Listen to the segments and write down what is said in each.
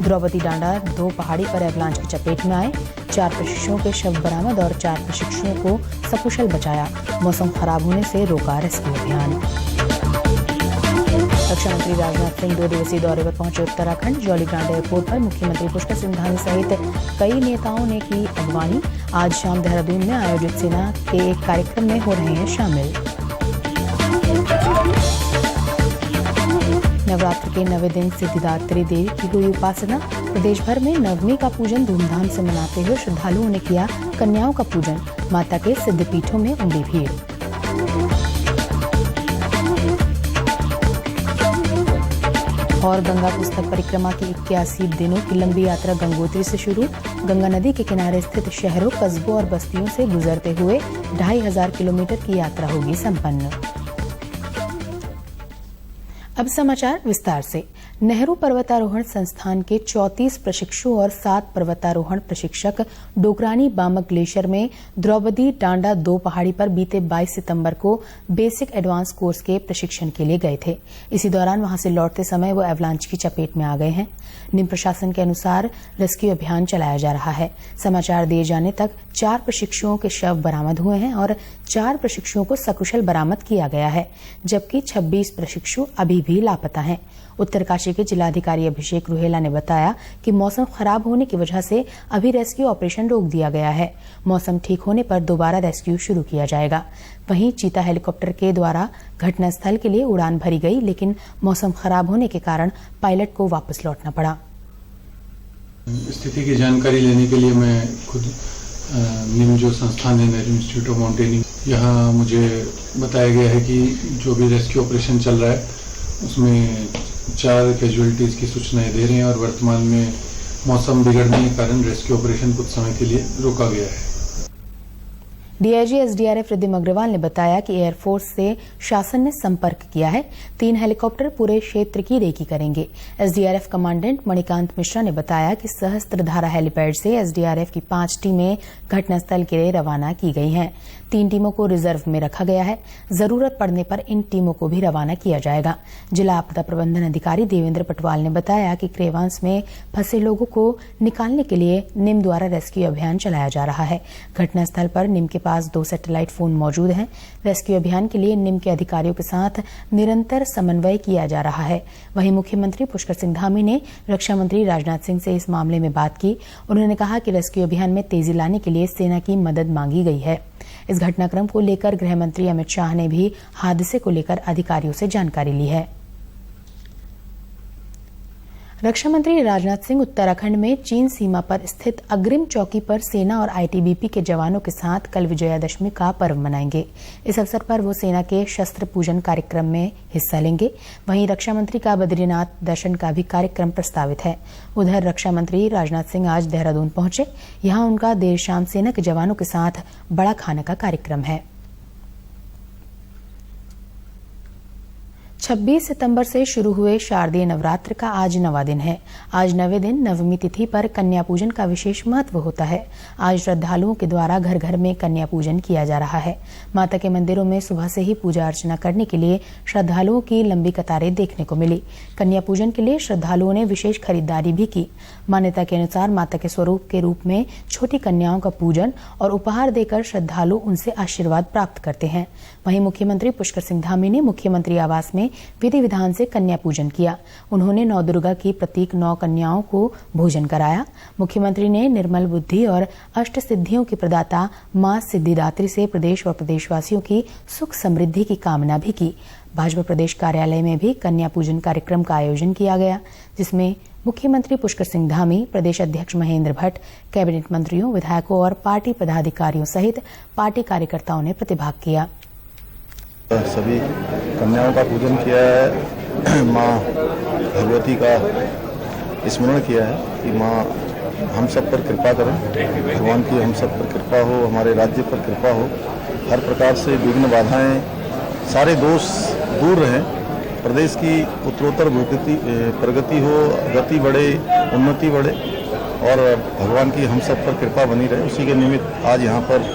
द्रौपदी डांडा 2 पहाड़ी पर एवलांच की चपेट में आए। 4 प्रशिक्षुओं के शव बरामद और 4 प्रशिक्षुओं को सकुशल बचाया। मौसम खराब होने से रोका रेस्क्यू अभियान। रक्षा मंत्री राजनाथ सिंह 2 दिवसीय दौरे पर पहुंचे उत्तराखंड। जौलीग्रांट एयरपोर्ट पर मुख्यमंत्री पुष्कर सिंह धामी सहित कई नेताओं ने की अगवानी। आज शाम देहरादून में आयोजित सेना के एक कार्यक्रम में हो रहे हैं शामिल। नवरात्र के 9वें दिन सिद्धिदात्री देवी की हुई उपासना। प्रदेश भर में नवमी का पूजन धूमधाम से मनाते हुए श्रद्धालुओं ने किया कन्याओं का पूजन। माता के सिद्धपीठों में उमड़ी भीड़। और गंगा पुस्तक परिक्रमा की 81 दिनों की लंबी यात्रा गंगोत्री से शुरू। गंगा नदी के किनारे स्थित शहरों, कस्बों और बस्तियों से गुजरते हुए 2500 किलोमीटर की यात्रा होगी संपन्न। अब समाचार विस्तार से। नेहरू पर्वतारोहण संस्थान के 34 प्रशिक्षु और 7 पर्वतारोहण प्रशिक्षक डोकरानी बामक ग्लेशियर में द्रौपदी डांडा 2 पहाड़ी पर बीते 22 सितंबर को बेसिक एडवांस कोर्स के प्रशिक्षण के लिए गए थे। इसी दौरान वहां से लौटते समय वो एवलांच की चपेट में आ गए हैं। निम प्रशासन के अनुसार रेस्क्यू अभियान चलाया जा रहा है। समाचार दिए जाने तक 4 प्रशिक्षुओं के शव बरामद हुए हैं और 4 प्रशिक्षुओं को सकुशल बरामद किया गया है, जबकि 26 प्रशिक्षु अभी भी लापता हैं। उत्तरकाशी के जिलाधिकारी अभिषेक रुहेला ने बताया कि मौसम खराब होने की वजह से अभी रेस्क्यू ऑपरेशन रोक दिया गया है। मौसम ठीक होने पर दोबारा रेस्क्यू शुरू किया जाएगा। वहीं चीता हेलीकॉप्टर के द्वारा घटनास्थल के लिए उड़ान भरी गई, लेकिन मौसम खराब होने के कारण पायलट को वापस लौटना पड़ा। स्थिति की जानकारी लेने के लिए मैं खुद निम जो संस्थान है, नेहरू इंस्टीट्यूट ऑफ माउंटेनिंग, यहाँ मुझे बताया गया है कि जो भी रेस्क्यू ऑपरेशन चल रहा है उसमें 4 कैजुअलिटीज की सूचनाएं दे रहे हैं और वर्तमान में मौसम बिगड़ने के कारण रेस्क्यू ऑपरेशन कुछ समय के लिए रोका गया है। डीआईजी एसडीआरएफ रिद्धिम अग्रवाल ने बताया कि एयरफोर्स से शासन ने संपर्क किया है। 3 हेलीकॉप्टर पूरे क्षेत्र की रेकी करेंगे। एसडीआरएफ कमांडेंट मणिकांत मिश्रा ने बताया कि सहस्त्रधारा हेलीपैड से एसडीआरएफ की 5 टीमें घटनास्थल के लिए रवाना की गई हैं। 3 टीमों को रिजर्व में रखा गया है। जरूरत पड़ने पर इन टीमों को भी रवाना किया जाएगा। जिला आपदा प्रबंधन अधिकारी देवेंद्र पटवाल ने बताया कि क्रेवांस में फंसे लोगों को निकालने के लिए निम द्वारा रेस्क्यू अभियान चलाया जा रहा है। घटनास्थल पर निम के पास 2 सैटेलाइट फोन मौजूद हैं। रेस्क्यू अभियान के लिए निम के अधिकारियों के साथ निरंतर समन्वय किया जा रहा है। वहीं मुख्यमंत्री पुष्कर सिंह धामी ने रक्षा मंत्री राजनाथ सिंह से इस मामले में बात की। उन्होंने कहा कि रेस्क्यू अभियान में तेजी लाने के लिए सेना की मदद मांगी गई है। इस घटनाक्रम को लेकर गृह मंत्री अमित शाह ने भी हादसे को लेकर अधिकारियों से जानकारी ली है। रक्षा मंत्री राजनाथ सिंह उत्तराखंड में चीन सीमा पर स्थित अग्रिम चौकी पर सेना और आईटीबीपी के जवानों के साथ कल विजयादशमी का पर्व मनाएंगे। इस अवसर पर वो सेना के शस्त्र पूजन कार्यक्रम में हिस्सा लेंगे। वहीं रक्षा मंत्री का बद्रीनाथ दर्शन का भी कार्यक्रम प्रस्तावित है। उधर रक्षा मंत्री राजनाथ सिंह आज देहरादून पहुंचे। यहां उनका देर शाम सेना के जवानों के साथ बड़ा खाने का कार्यक्रम है। 26 सितंबर से शुरू हुए शारदीय नवरात्र का आज 9वां दिन है। आज 9वें दिन नवमी तिथि पर कन्या पूजन का विशेष महत्व होता है। आज श्रद्धालुओं के द्वारा घर घर में कन्या पूजन किया जा रहा है। माता के मंदिरों में सुबह से ही पूजा अर्चना करने के लिए श्रद्धालुओं की लंबी कतारें देखने को मिली। कन्या पूजन के लिए श्रद्धालुओं ने विशेष खरीदारी भी की। मान्यता के अनुसार माता के स्वरूप के रूप में छोटी कन्याओं का पूजन और उपहार देकर श्रद्धालु उनसे आशीर्वाद प्राप्त करते हैं। वहीं मुख्यमंत्री पुष्कर सिंह धामी ने मुख्यमंत्री आवास में विधि विधान से कन्या पूजन किया। उन्होंने 9 दुर्गा की प्रतीक 9 कन्याओं को भोजन कराया। मुख्यमंत्री ने निर्मल बुद्धि और अष्ट सिद्धियों की प्रदाता मां सिद्धिदात्री से प्रदेश और प्रदेशवासियों की सुख समृद्धि की कामना भी की। भाजपा प्रदेश कार्यालय में भी कन्या पूजन कार्यक्रम का आयोजन किया गया, जिसमें मुख्यमंत्री पुष्कर सिंह धामी, प्रदेश अध्यक्ष महेंद्र भट्ट, कैबिनेट मंत्रियों, विधायकों और पार्टी पदाधिकारियों सहित पार्टी कार्यकर्ताओं ने प्रतिभाग किया। सभी कन्याओं का पूजन किया है। माँ भगवती का स्मरण किया है कि माँ हम सब पर कृपा करें, भगवान की हम सब पर कृपा हो, हमारे राज्य पर कृपा हो, हर प्रकार से विघ्न बाधाएं, सारे दोष दूर रहें, प्रदेश की उत्तरोत्तर प्रगति हो, गति बढ़े, उन्नति बढ़े और भगवान की हम सब पर कृपा बनी रहे। उसी के निमित्त आज यहाँ पर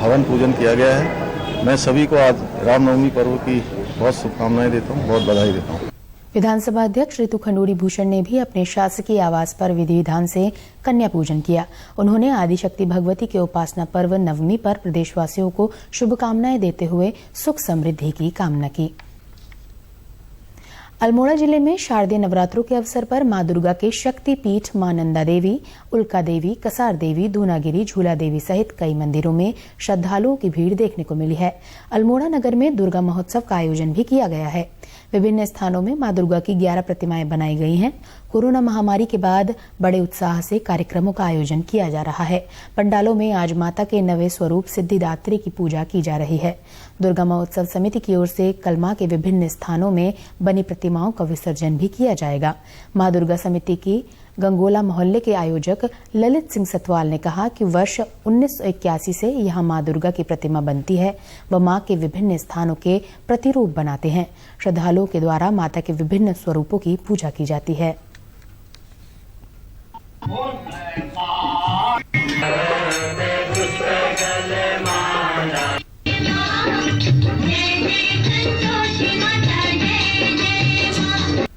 हवन पूजन किया गया है। मैं सभी को आज रामनवमी पर्व की बहुत शुभकामनाएं देता हूँ, बहुत बधाई देता हूँ। विधानसभा अध्यक्ष ऋतु खंडूड़ी भूषण ने भी अपने शासकीय आवास पर विधि विधान से कन्या पूजन किया। उन्होंने आदिशक्ति भगवती के उपासना पर्व नवमी पर प्रदेशवासियों को शुभकामनाएं देते हुए सुख समृद्धि की कामना की। अल्मोड़ा जिले में शारदीय नवरात्रों के अवसर पर मां दुर्गा के शक्ति पीठ मां नंदा देवी, उल्का देवी, कसार देवी, दूनागिरी, झूला देवी सहित कई मंदिरों में श्रद्धालुओं की भीड़ देखने को मिली है। अल्मोड़ा नगर में दुर्गा महोत्सव का आयोजन भी किया गया है। विभिन्न स्थानों में मां दुर्गा की 11 प्रतिमाएं बनाई गई हैं। कोरोना महामारी के बाद बड़े उत्साह से कार्यक्रमों का आयोजन किया जा रहा है। पंडालों में आज माता के नवे स्वरूप सिद्धिदात्री की पूजा की जा रही है। दुर्गा महोत्सव समिति की ओर से कल मां के विभिन्न स्थानों में बनी प्रतिमाओं का विसर्जन भी किया जाएगा। मां दुर्गा समिति की गंगोला मोहल्ले के आयोजक ललित सिंह सतवाल ने कहा कि वर्ष 1981 से यहां मां दुर्गा की प्रतिमा बनती है व मां के विभिन्न स्थानों के प्रतिरूप बनाते हैं। श्रद्धालुओं के द्वारा माता के विभिन्न स्वरूपों की पूजा की जाती है।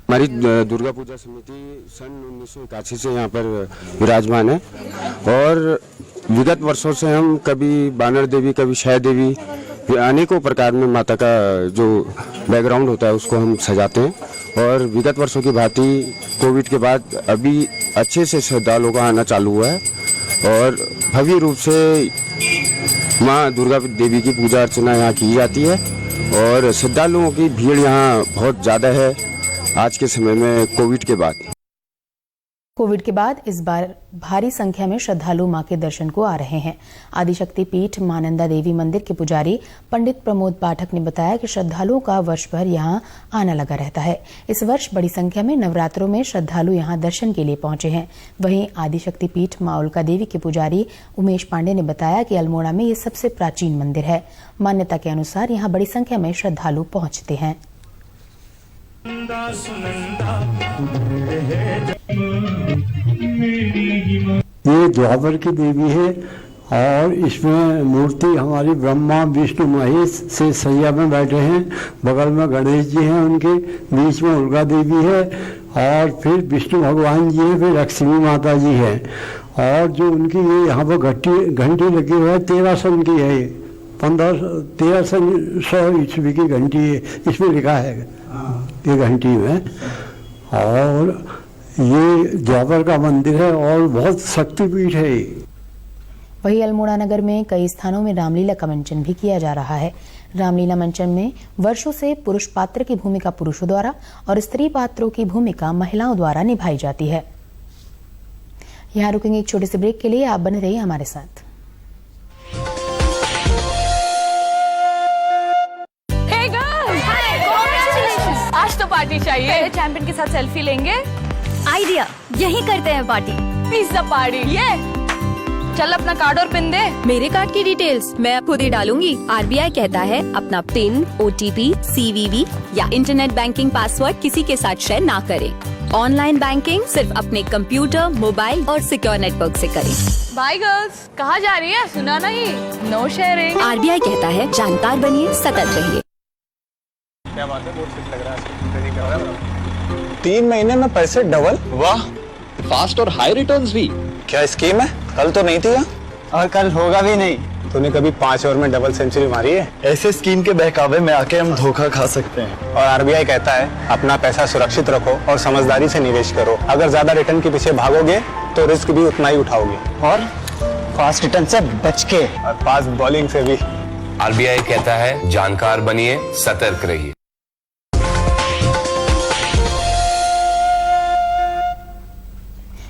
हमारी दुर्गा पूजा समिति सन 1981 से यहाँ पर विराजमान है और विगत वर्षों से हम कभी बानर देवी, कभी शय देवी, अनेकों प्रकार में माता का जो बैकग्राउंड होता है उसको हम सजाते हैं। और विगत वर्षों की भांति कोविड के बाद अभी अच्छे से श्रद्धालुओं का आना चालू हुआ है और भव्य रूप से माँ दुर्गा देवी की पूजा अर्चना यहाँ की जाती है और श्रद्धालुओं की भीड़ यहाँ बहुत ज़्यादा है आज के समय में कोविड के बाद इस बार भारी संख्या में श्रद्धालु मां के दर्शन को आ रहे हैं। आदिशक्ति पीठ मां नंदा देवी मंदिर के पुजारी पंडित प्रमोद पाठक ने बताया कि श्रद्धालुओं का वर्ष भर यहां आना लगा रहता है। इस वर्ष बड़ी संख्या में नवरात्रों में श्रद्धालु यहां दर्शन के लिए पहुंचे हैं। वहीं आदिशक्ति पीठ मां उल्का देवी के पुजारी उमेश पांडे ने बताया कि अल्मोड़ा में ये सबसे प्राचीन मंदिर है। मान्यता के अनुसार यहाँ बड़ी संख्या में श्रद्धालु पहुंचते हैं। ये द्वापर की देवी है और इसमें मूर्ति हमारी ब्रह्मा विष्णु महेश से सैया में बैठे हैं। बगल में गणेश जी हैं, उनके बीच में उल्का देवी है और फिर विष्णु भगवान जी हैं, फिर लक्ष्मी माता जी है। और जो उनकी ये यहाँ पर घंटी लगी हुई है 1300 की है, 1300 ईस्वी की घंटी है, इसमें लिखा है ये घंटी में। और ये द्वापर का मंदिर है और बहुत शक्तिपीठ है। वहीं अल्मोड़ा नगर में कई स्थानों में रामलीला का मंचन भी किया जा रहा है। रामलीला मंचन में वर्षों से पुरुष पात्र की भूमिका पुरुषों द्वारा और स्त्री पात्रों की भूमिका महिलाओं द्वारा निभाई जाती है। यहाँ रुकेंगे एक छोटे से ब्रेक के लिए, आप बने रहिए हमारे साथ। आज तो पार्टी चाहिए। पहले चैंपियन के साथ सेल्फी लेंगे। आइडिया, यही करते हैं पार्टी। Pizza party. ये चल अपना कार्ड और पिन दे। मेरे कार्ड की डिटेल्स मैं खुद ही डालूंगी। आरबीआई कहता है अपना पिन, ओटीपी, सीवीवी या इंटरनेट बैंकिंग पासवर्ड किसी के साथ शेयर ना करें। ऑनलाइन बैंकिंग सिर्फ अपने कंप्यूटर, मोबाइल और सिक्योर नेटवर्क से करें। बाय गर्ल्स, कहाँ जा रही है? सुना नहीं, नो शेयरिंग। आरबीआई कहता है जानकार बनिए, सतर्क रहिए। क्या बात है, बहुत फिट लग रहा है। 3 महीने में पैसे डबल, वाह, फास्ट और हाई रिटर्न्स भी। क्या स्कीम है? कल तो नहीं थी यहाँ और कल होगा भी नहीं। तूने कभी 5 ओवर में डबल सेंचुरी मारी है? ऐसे स्कीम के बहकावे में आके हम धोखा खा सकते हैं। और आरबीआई कहता है अपना पैसा सुरक्षित रखो और समझदारी से निवेश करो। अगर ज्यादा रिटर्न के पीछे भागोगे तो रिस्क भी उतना ही उठाओगे। और फास्ट रिटर्न से बच के, और फास्ट बॉलिंग से भी। आरबीआई कहता है जानकार बनिए, सतर्क रहिए।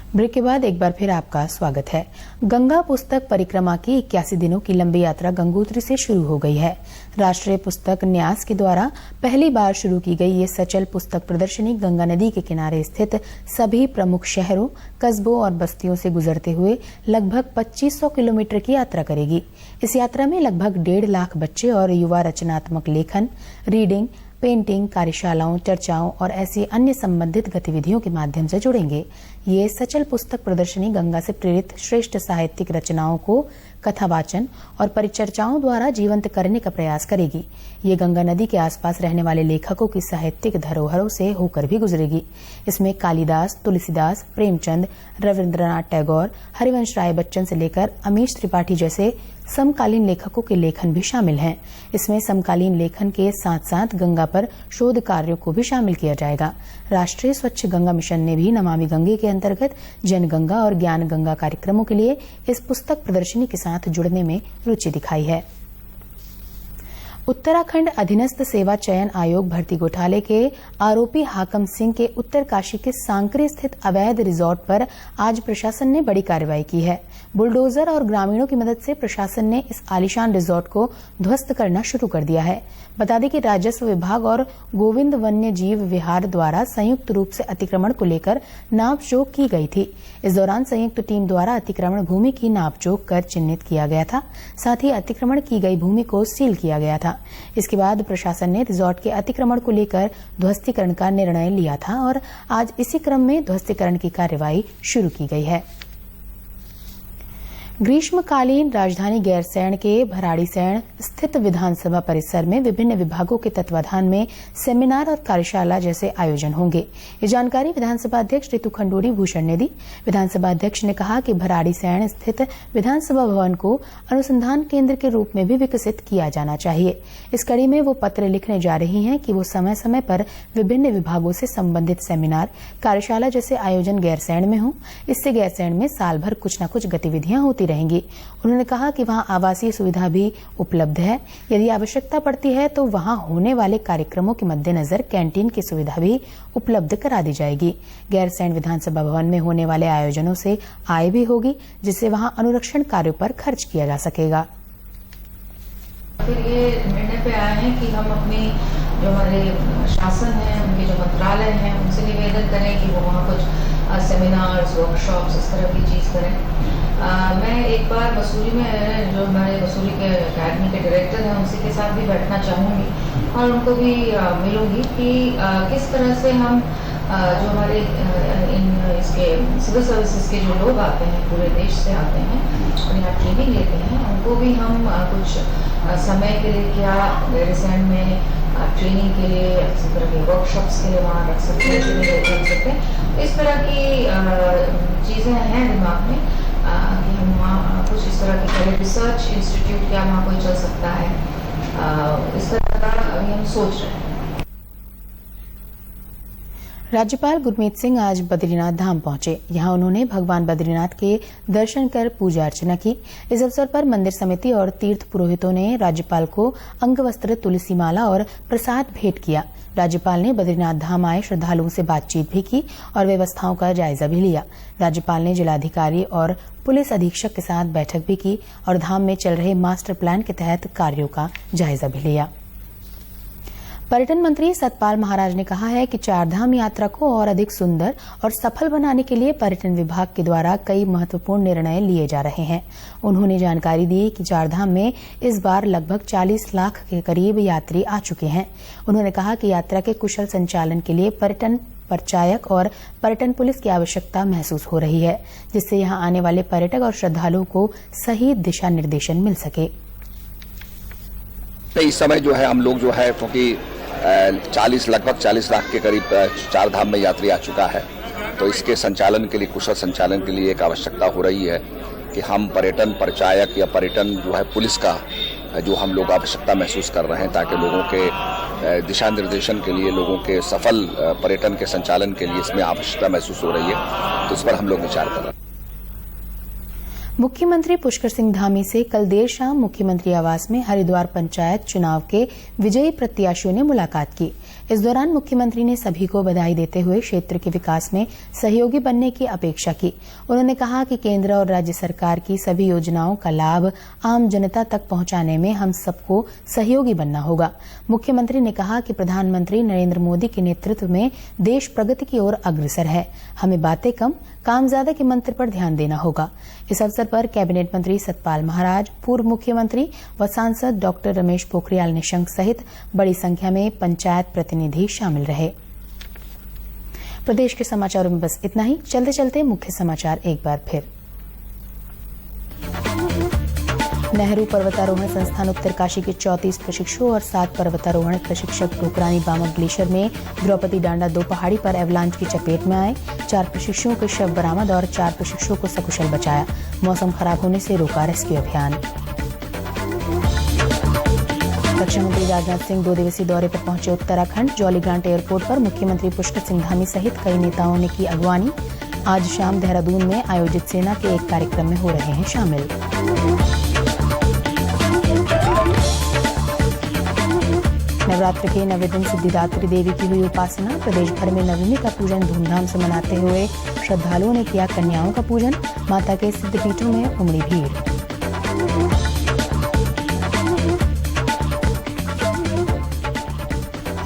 ब्रेक के बाद एक बार फिर आपका स्वागत है। गंगा पुस्तक परिक्रमा की 81 दिनों की लंबी यात्रा गंगोत्री से शुरू हो गई है। राष्ट्रीय पुस्तक न्यास के द्वारा पहली बार शुरू की गई ये सचल पुस्तक प्रदर्शनी गंगा नदी के किनारे स्थित सभी प्रमुख शहरों, कस्बों और बस्तियों से गुजरते हुए लगभग 2500 किलोमीटर की यात्रा करेगी। इस यात्रा में लगभग 1.5 लाख बच्चे और युवा रचनात्मक लेखन, रीडिंग, पेंटिंग, कार्यशालाओं, चर्चाओं और ऐसी अन्य संबंधित गतिविधियों के माध्यम से जुड़ेंगे। ये सचल पुस्तक प्रदर्शनी गंगा से प्रेरित श्रेष्ठ साहित्यिक रचनाओं को कथावाचन और परिचर्चाओं द्वारा जीवंत करने का प्रयास करेगी। ये गंगा नदी के आसपास रहने वाले लेखकों की साहित्यिक धरोहरों से होकर भी गुजरेगी। इसमें कालिदास, तुलसीदास, प्रेमचंद, रविंद्रनाथ टैगोर, हरिवंश राय बच्चन से लेकर अमीश त्रिपाठी जैसे समकालीन लेखकों के लेखन भी शामिल हैं। इसमें समकालीन लेखन के साथ साथ गंगा पर शोध कार्यों को भी शामिल किया जाएगा। राष्ट्रीय स्वच्छ गंगा मिशन ने भी नमामि गंगे के अंतर्गत जन गंगा और ज्ञान गंगा कार्यक्रमों के लिए इस पुस्तक प्रदर्शनी के साथ जुड़ने में रुचि दिखाई है। उत्तराखंड अधीनस्थ सेवा चयन आयोग भर्ती घोटाले के आरोपी हाकम सिंह के उत्तरकाशी के सांकरी स्थित अवैध रिजॉर्ट पर आज प्रशासन ने बड़ी कार्रवाई की है। बुलडोजर और ग्रामीणों की मदद से प्रशासन ने इस आलीशान रिजॉर्ट को ध्वस्त करना शुरू कर दिया है। बता दें कि राजस्व विभाग और गोविंद वन्य जीव विहार द्वारा संयुक्त रूप से अतिक्रमण को लेकर नापजोख की गई थी। इस दौरान संयुक्त टीम द्वारा अतिक्रमण भूमि की नापजोख कर चिन्हित किया गया था। साथ ही अतिक्रमण की गई भूमि को सील किया गया था। इसके बाद प्रशासन ने रिजॉर्ट के अतिक्रमण को लेकर ध्वस्तीकरण का निर्णय लिया था और आज इसी क्रम में ध्वस्तीकरण की कार्यवाही शुरू की गई है। ग्रीष्मकालीन राजधानी गैरसैंण के भराड़ीसैंण स्थित विधानसभा परिसर में विभिन्न विभागों के तत्वाधान में सेमिनार और कार्यशाला जैसे आयोजन होंगे। ये जानकारी विधानसभा अध्यक्ष रितु खंडूरी भूषण ने दी। विधानसभा अध्यक्ष ने कहा कि भराड़ीसैंण स्थित विधानसभा भवन को अनुसंधान केंद्र के रूप में भी विकसित किया जाना चाहिए। इस कड़ी में वो पत्र लिखने जा रही हैं कि वो समय समय पर विभिन्न विभागों से संबंधित सेमिनार, कार्यशाला जैसे आयोजन गैरसैंण में हों। इससे गैरसैंण में साल भर कुछ न कुछ गतिविधियां होती रहेंगी। उन्होंने कहा कि वहां आवासीय सुविधा भी उपलब्ध है। यदि आवश्यकता पड़ती है तो वहां होने वाले कार्यक्रमों के मद्देनजर कैंटीन की सुविधा भी उपलब्ध करा दी जाएगी। गैरसैंण विधानसभा भवन में होने वाले आयोजनों से आय भी होगी, जिससे वहां अनुरक्षण कार्यों पर खर्च किया जा सकेगा। फिर ये निर्णय पे आए हैं कि हम अपने जो हमारे शासन है, उनके जो मंत्रालय हैं, उनसे निवेदन करें कि वो वहाँ कुछ सेमिनार्स, वर्कशॉप्स इस तरह की चीज़ करें। मैं एक बार मसूरी में जो हमारे मसूरी के अकेडमी के डायरेक्टर हैं उनसे के साथ भी बैठना चाहूँगी और उनको भी मिलूंगी कि किस तरह से हम जो हमारे इसके सिविल सर्विसेज के जो लोग आते हैं, पूरे देश से आते हैं और यहाँ ट्रेनिंग लेते हैं, उनको भी हम कुछ समय के लिए क्या गैरसैंण में ट्रेनिंग के लिए, इसी तरह के वर्कशॉप्स के लिए वहाँ रख सकते हैं। इस तरह की चीज़ें हैं दिमाग में कि हम वहाँ कुछ इस तरह की करें। रिसर्च इंस्टीट्यूट क्या वहाँ कोई चल सकता है, इस तरह का अभी हम सोच रहे हैं। राज्यपाल गुरमीत सिंह आज बद्रीनाथ धाम पहुंचे। यहां उन्होंने भगवान बद्रीनाथ के दर्शन कर पूजा अर्चना की। इस अवसर पर मंदिर समिति और तीर्थ पुरोहितों ने राज्यपाल को अंगवस्त्र, तुलसी माला और प्रसाद भेंट किया। राज्यपाल ने बद्रीनाथ धाम आए श्रद्धालुओं से बातचीत भी की और व्यवस्थाओं का जायजा भी लिया। राज्यपाल ने जिलाधिकारी और पुलिस अधीक्षक के साथ बैठक भी की और धाम में चल रहे मास्टर प्लान के तहत कार्यों का जायजा भी लिया। पर्यटन मंत्री सतपाल महाराज ने कहा है कि चारधाम यात्रा को और अधिक सुंदर और सफल बनाने के लिए पर्यटन विभाग के द्वारा कई महत्वपूर्ण निर्णय लिए जा रहे हैं। उन्होंने जानकारी दी कि चारधाम में इस बार लगभग 40 लाख के करीब यात्री आ चुके हैं। उन्होंने कहा कि यात्रा के कुशल संचालन के लिए पर्यटन परिचायक और पर्यटन पुलिस की आवश्यकता महसूस हो रही है, जिससे यहां आने वाले पर्यटक और श्रद्धालुओं को सही दिशा निर्देशन मिल सके। इस समय जो है हम लोग जो है क्योंकि लगभग 40 लाख के करीब चारधाम में यात्री आ चुका है, तो इसके संचालन के लिए, कुशल संचालन के लिए एक आवश्यकता हो रही है कि हम पर्यटन परिचायक या पर्यटन जो है पुलिस का जो हम लोग आवश्यकता महसूस कर रहे हैं, ताकि लोगों के दिशा निर्देशन के लिए, लोगों के सफल पर्यटन के संचालन के लिए इसमें आवश्यकता महसूस हो रही है, तो इस पर हम लोग विचार कर रहे हैं। मुख्यमंत्री पुष्कर सिंह धामी से कल देर शाम मुख्यमंत्री आवास में हरिद्वार पंचायत चुनाव के विजयी प्रत्याशियों ने मुलाकात की। इस दौरान मुख्यमंत्री ने सभी को बधाई देते हुए क्षेत्र के विकास में सहयोगी बनने की अपेक्षा की। उन्होंने कहा कि केंद्र और राज्य सरकार की सभी योजनाओं का लाभ आम जनता तक पहुंचाने में हम सबको सहयोगी बनना होगा। मुख्यमंत्री ने कहा कि प्रधानमंत्री नरेंद्र मोदी के नेतृत्व में देश प्रगति की ओर अग्रसर है। हमें बातें कम काम ज्यादा के मंत्र पर ध्यान देना होगा। इस अवसर पर कैबिनेट मंत्री सतपाल महाराज, पूर्व मुख्यमंत्री व सांसद डॉक्टर रमेश पोखरियाल निशंक सहित बड़ी संख्या में पंचायत प्रतिनिधि शामिल रहे। प्रदेश के समाचारों में बस इतना ही। चलते चलते मुख्य समाचार एक बार फिर। नेहरू पर्वतारोहण संस्थान उत्तरकाशी के 34 प्रशिक्षुओं और 7 पर्वतारोहण प्रशिक्षक टोकरानी बामक ग्लेशियर में द्रौपदी डांडा 2 पहाड़ी पर एवलांच की चपेट में आए। 4 प्रशिक्षुओं के शव बरामद और 4 प्रशिक्षुओं को सकुशल बचाया। मौसम खराब होने से रोका रेस्क्यू अभियान। रक्षा मंत्री राजनाथ सिंह 2 दिवसीय दौरे पर पहुंचे उत्तराखंड। जौलीग्रांट एयरपोर्ट पर मुख्यमंत्री पुष्कर सिंह धामी सहित कई नेताओं ने की अगवानी। आज शाम देहरादून में आयोजित सेना के एक कार्यक्रम में हो रहे हैं शामिल। नवरात्र के 9वें दिन सिद्धिदात्री देवी की हुई उपासना। प्रदेश भर में नवमी का पूजन धूमधाम से मनाते हुए श्रद्धालुओं ने किया कन्याओं का पूजन। माता के सिद्धपीठों में उमड़ी भीड़।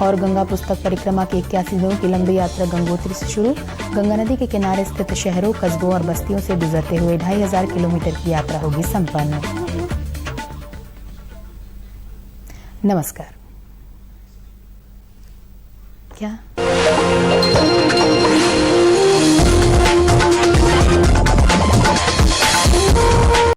और गंगा पुस्तक परिक्रमा की 81 दिनों की लंबी यात्रा गंगोत्री से शुरू। गंगा नदी के किनारे स्थित शहरों, कस्बों और बस्तियों से गुजरते हुए 2500 किलोमीटर की यात्रा होगी संपन्न। नमस्कार। क्या